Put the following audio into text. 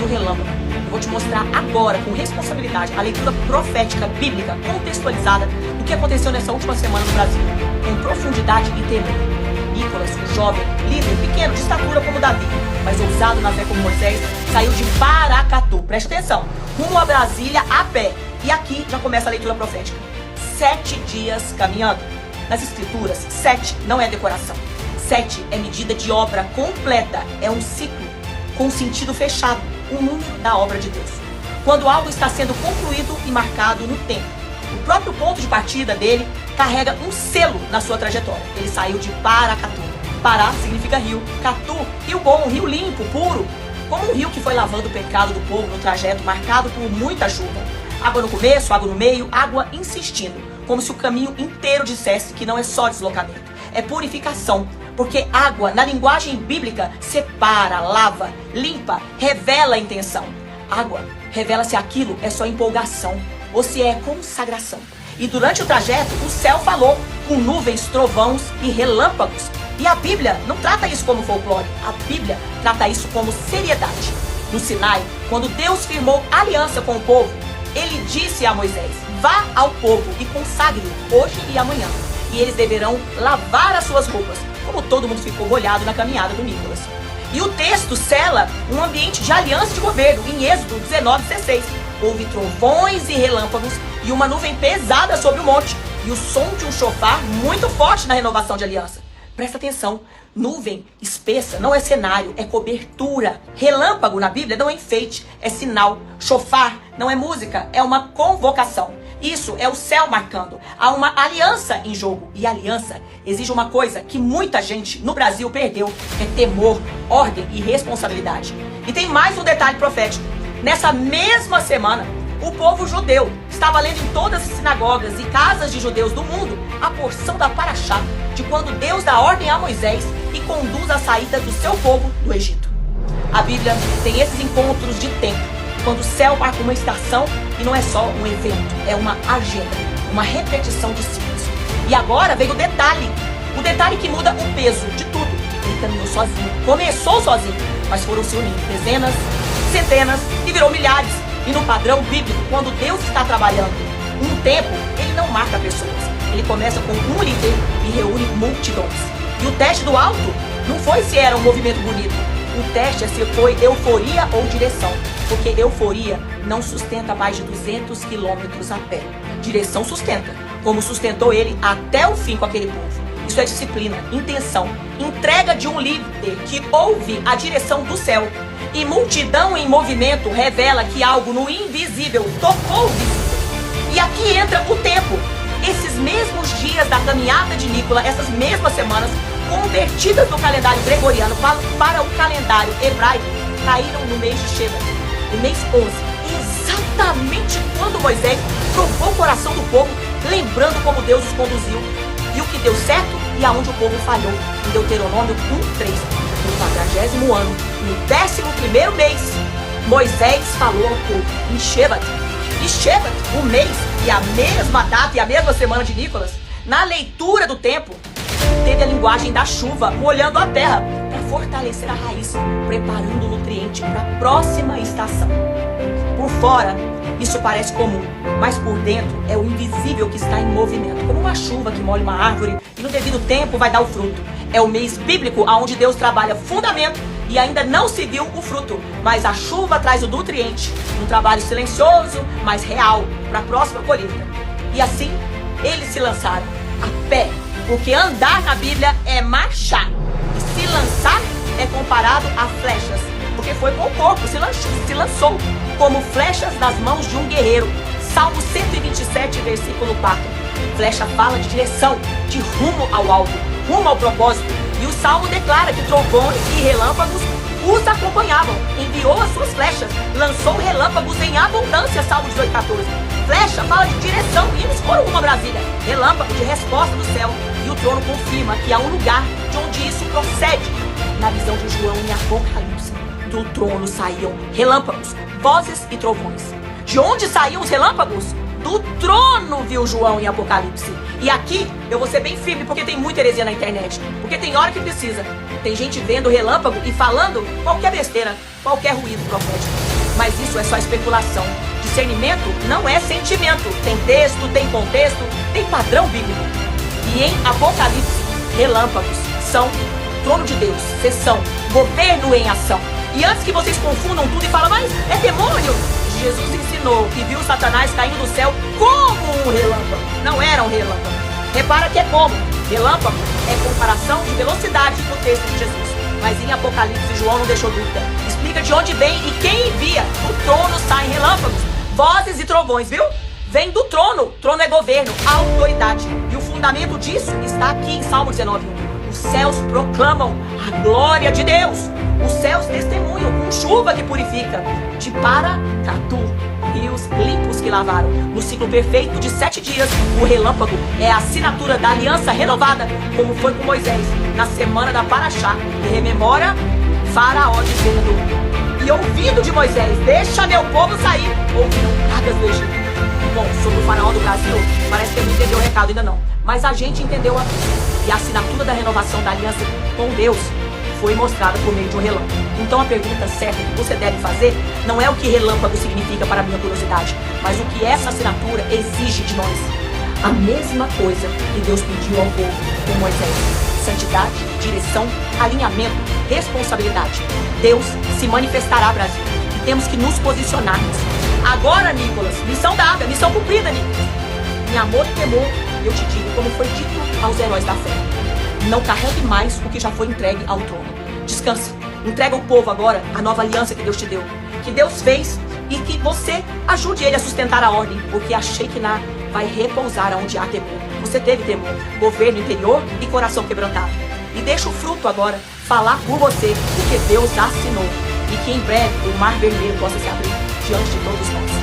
e o relâmpago. Eu vou te mostrar agora, com responsabilidade, a leitura profética bíblica contextualizada do que aconteceu nessa última semana no Brasil, com profundidade e temor. Nicolas, um jovem, líder, pequeno, de estatura como Davi, mas ousado na fé como Moisés, saiu de Paracatu, preste atenção, rumo a Brasília a pé. E aqui já começa a leitura profética. 7 dias caminhando. Nas escrituras, 7 não é decoração. 7 é medida de obra completa, é um ciclo com sentido fechado, o número da obra de Deus. Quando algo está sendo concluído e marcado no tempo, o próprio ponto de partida dele carrega um selo na sua trajetória. Ele saiu de Paracatu. Pará significa rio. Catu, rio bom, rio limpo, puro. Como um rio que foi lavando o pecado do povo no trajeto marcado por muita chuva. Água no começo, água no meio, água insistindo. Como se o caminho inteiro dissesse que não é só deslocamento, é purificação. Porque água, na linguagem bíblica, separa, lava, limpa, revela a intenção. Água revela se aquilo é só empolgação ou se é consagração. E durante o trajeto, o céu falou com nuvens, trovões e relâmpagos. E a Bíblia não trata isso como folclore. A Bíblia trata isso como seriedade. No Sinai, quando Deus firmou aliança com o povo, ele disse a Moisés: vá ao povo e consagre-o hoje e amanhã. E eles deverão lavar as suas roupas, como todo mundo ficou molhado na caminhada do Nicolas. E o texto sela um ambiente de aliança de governo, em Êxodo 19:16. Houve trovões e relâmpagos e uma nuvem pesada sobre o monte, e o som de um chofar muito forte na renovação de aliança. Presta atenção, nuvem espessa não é cenário, é cobertura. Relâmpago na Bíblia não é enfeite, é sinal. Chofar não é música, é uma convocação. Isso é o céu marcando. Há uma aliança em jogo. E aliança exige uma coisa que muita gente no Brasil perdeu, é temor, ordem e responsabilidade. E tem mais um detalhe profético. Nessa mesma semana, o povo judeu estava lendo em todas as sinagogas e casas de judeus do mundo a porção da Paraxá, de quando Deus dá ordem a Moisés e conduz a saída do seu povo do Egito. A Bíblia tem esses encontros de tempo, quando o céu marca uma estação e não é só um evento, é uma agenda, uma repetição de ciclos. E agora veio o detalhe que muda o peso de tudo. Ele caminhou sozinho, começou sozinho, mas foram se unindo dezenas, centenas e virou milhares. E no padrão bíblico, quando Deus está trabalhando um tempo, ele não marca pessoas. Ele começa com um líder e reúne multidões. E o teste do alto não foi se era um movimento bonito. O teste é se foi euforia ou direção. Porque euforia não sustenta mais de 200 quilômetros a pé. Direção sustenta, como sustentou ele até o fim com aquele povo. Isso é disciplina, intenção, entrega de um líder que ouve a direção do céu. E multidão em movimento revela que algo no invisível tocou o visível. E aqui entra o tempo. Esses mesmos dias da caminhada de Nicolas, essas mesmas semanas, convertidas do calendário gregoriano para o calendário hebraico, caíram no mês de Shevat, no mês 11. Exatamente quando Moisés provou o coração do povo, lembrando como Deus os conduziu, e o que deu certo e aonde o povo falhou. Em Deuteronômio 1:3. No 40º ano, no 11º mês, Moisés falou ao povo em Shevat. E Shevat, o mês e a mesma data e a mesma semana de Nicolas, na leitura do tempo, teve a linguagem da chuva molhando a terra para fortalecer a raiz, preparando o nutriente para a próxima estação. Por fora, isso parece comum, mas por dentro é o invisível que está em movimento, como uma chuva que molha uma árvore e no devido tempo vai dar o fruto. É o mês bíblico onde Deus trabalha fundamento e ainda não se viu o fruto, mas a chuva traz o nutriente, um trabalho silencioso, mas real, para a próxima colheita. E assim, eles se lançaram a pé, porque andar na Bíblia é marchar, e se lançar é comparado a flechas, porque foi com o corpo, se lançou como flechas nas mãos de um guerreiro. Salmo 127, versículo 4. Flecha fala de direção, de rumo ao alvo, rumo ao propósito. E o Salmo declara que trovões e relâmpagos os acompanhavam. Enviou as suas flechas, lançou relâmpagos em abundância. Salmo 18:14. Flecha fala de direção, e eles foram rumo a Brasília. Relâmpago de resposta do céu. E o trono confirma que há um lugar de onde isso procede. Na visão de João em Apocalipse, do trono saíam relâmpagos, vozes e trovões. De onde saíam os relâmpagos? do trono viu João em Apocalipse. E aqui eu vou ser bem firme, porque tem muita heresia na internet. Porque tem hora que precisa. Tem gente vendo relâmpago e falando qualquer besteira, qualquer ruído profético. Mas isso é só especulação. Discernimento não é sentimento. Tem texto, tem contexto, tem padrão bíblico. E em Apocalipse, relâmpagos são trono de Deus, sessão, governo em ação. E antes que vocês confundam tudo e falem, mas é demônio, Jesus ensinou que viu Satanás caindo do céu como um relâmpago. Não era um relâmpago. Repara que é como. Relâmpago é comparação de velocidade no texto de Jesus. Mas em Apocalipse, João não deixou dúvida. Explica de onde vem e quem envia. Do trono saem relâmpagos, vozes e trovões, viu? Vem do trono. Trono é governo, autoridade. E o fundamento disso está aqui em Salmo 19:1. Os céus proclamam a glória de Deus. Os céus testemunham com chuva que purifica. De Paracatu, rios limpos que lavaram. No ciclo perfeito de 7 dias, o relâmpago é a assinatura da aliança renovada, como foi com Moisés, na semana da Paraxá, que rememora Faraó dizendo, e ouvindo de Moisés, deixa meu povo sair, ouviram pragas do Egito. Bom, sobre o faraó do Brasil, parece que ele não entendeu o recado ainda não. Mas a gente entendeu aqui. E a assinatura da renovação da aliança com Deus foi mostrada por meio de um relâmpago. Então a pergunta certa que você deve fazer não é o que relâmpago significa para a minha curiosidade, mas o que essa assinatura exige de nós. A mesma coisa que Deus pediu ao povo com Moisés. Santidade, direção, alinhamento, responsabilidade. Deus se manifestará, Brasil. E temos que nos posicionarmos. Agora, Nicolas, missão dada, missão cumprida, Nicolas. Em amor e temor, eu te digo, como foi dito aos heróis da fé. Não carregue mais o que já foi entregue ao trono. Descanse. Entrega ao povo agora a nova aliança que Deus te deu. Que Deus fez e que você ajude ele a sustentar a ordem. Porque a Shekinah vai repousar onde há temor. Você teve temor, governo interior e coração quebrantado. E deixa o fruto agora falar por você o que Deus assinou. E que em breve o mar vermelho possa se abrir diante de todos nós.